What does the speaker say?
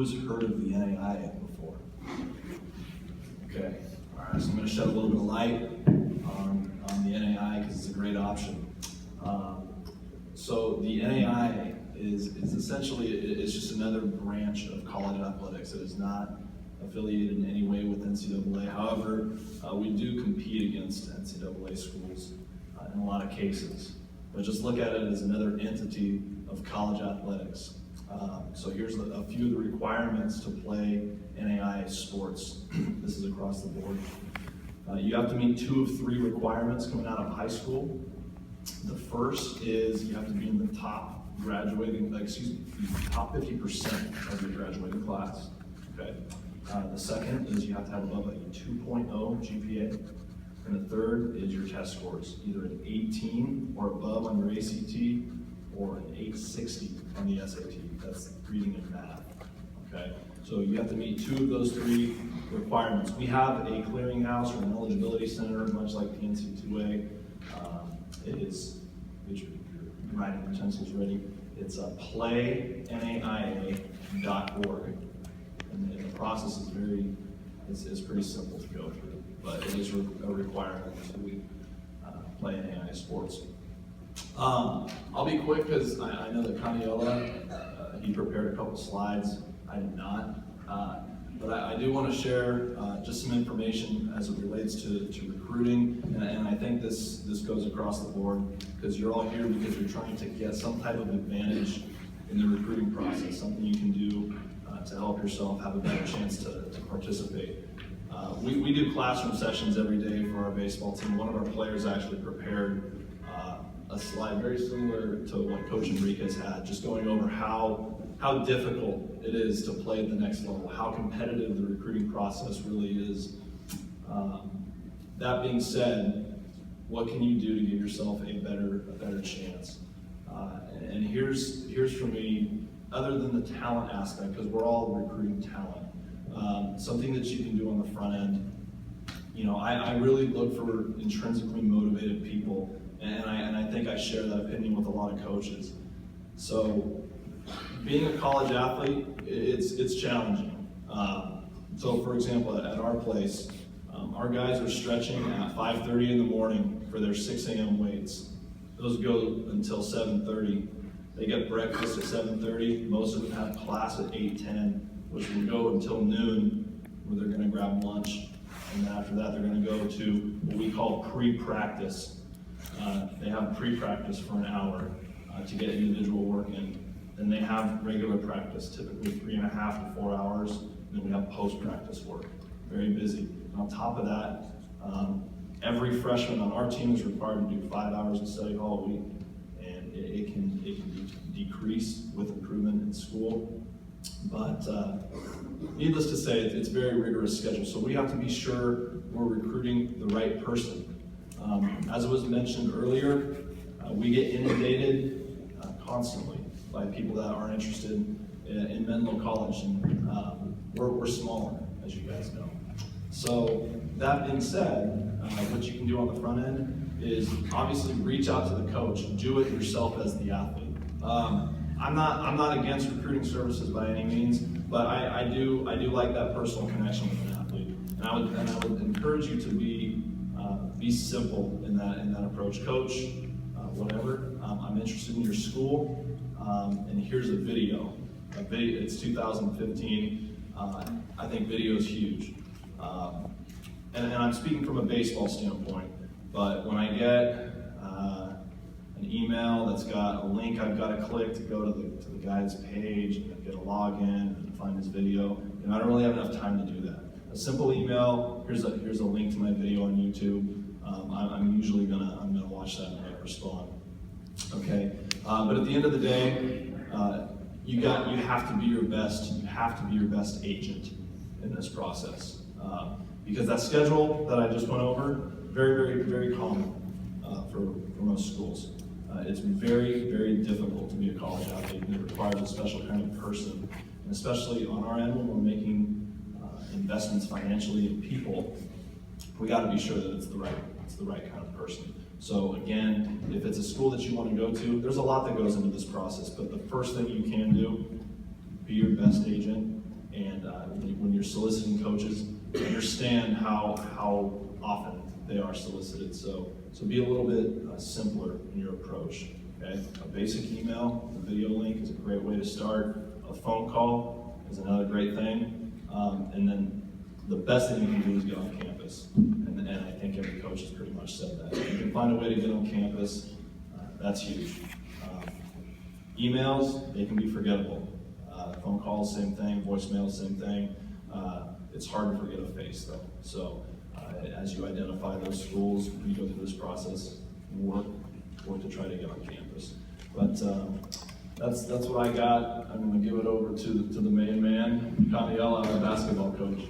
Who's heard of the NAIA before? Okay, all right, so I'm going to shed a little bit of light on the NAIA because it's a great option. So the NAIA is essentially, it's just another branch of college athletics. It is not affiliated in any way with NCAA. However, we do compete against NCAA schools in a lot of cases. But just look at it as another entity of college athletics. So here's a few of the requirements to play NAIA sports. This is across the board. You have to meet 2 of 3 requirements coming out of high school. The first is you have to be in the top top 50% of your graduating class. Okay. The second is you have to have above a 2.0 GPA. And the third is your test scores, either an 18 or above on your ACT or an 860 on the SAT. That's reading and math. Okay. So you have to meet 2 of those 3 requirements. We have a clearinghouse or an eligibility center, much like the NC2A. It is, get your writing utensils ready. It's playnaia.org. And the process is it's pretty simple to go through, but it is a requirement to play NAIA sports. I'll be quick because I know that Kaniola, he prepared a couple slides. I did not. But I do want to share just some information as it relates to recruiting, and I think this goes across the board because you're all here because you're trying to get some type of advantage in the recruiting process, something you can do to help yourself have a better chance to participate. We do classroom sessions every day for our baseball team. One of our players actually prepared a slide very similar to what Coach Enriquez had, just going over how difficult it is to play at the next level, how competitive the recruiting process really is. That being said, what can you do to give yourself a better chance? And here's for me, other than the talent aspect, because we're all recruiting talent, something that you can do on the front end. You know, I really look for intrinsically motivated people, and I think I share that opinion with a lot of coaches. So being a college athlete, it's challenging. So for example, at our place, our guys are stretching at 5:30 in the morning for their 6 a.m. weights. Those go until 7:30. They get breakfast at 7:30. Most of them have class at 8:10, which will go until noon, where they're going to grab lunch. And then after that, they're going to go to what we call pre-practice. They have pre-practice for an hour to get individual work in. Then they have regular practice, typically 3.5 to 4 hours. And then we have post-practice work. Very busy. And on top of that, every freshman on our team is required to do 5 hours of study hall a week. And it can decrease with improvement in school. But needless to say, it's a very rigorous schedule. So we have to be sure we're recruiting the right person. As it was mentioned earlier, we get inundated constantly by people that aren't interested in Menlo College, and we're smaller, as you guys know. So that being said, what you can do on the front end is obviously reach out to the coach, do it yourself as the athlete. I'm not against recruiting services by any means, but I do like that personal connection with an athlete, and I would encourage you to be simple in that approach. Coach, whatever, I'm interested in your school, and here's a video. It's 2015. I think video is huge, and I'm speaking from a baseball standpoint. But when I get an email that's got a link I've got to click to go to the guy's page and get a login and find his video, and I don't really have enough time to do that. A simple email. Here's a link to my video on YouTube. I'm usually gonna watch that and respond. Okay, but at the end of the day, you have to be your best. You have to be your best agent in this process, because that schedule that I just went over, very common for most schools. It's very difficult to be a college athlete, and it requires a special kind of person, and especially on our end when we're making investments financially in people, we got to be sure that it's the right kind of person. So again, if it's a school that you want to go to, there's a lot that goes into this process, but the first thing you can do, be your best agent, you're soliciting coaches, understand how often they are solicited. So be a little bit simpler in your approach. Okay, a basic email, a video link is a great way to start. A phone call is another great thing, and then the best thing you can do is get on campus. And I think every coach has pretty much said that. If you can find a way to get on campus, that's huge. Emails, they can be forgettable. Phone calls, same thing. Voicemail, same thing. It's hard to forget a face, though. So as you identify those schools, you go through this process, work to try to get on campus. But that's what I got. I'm going to give it over to the main man, Coniel, our basketball coach.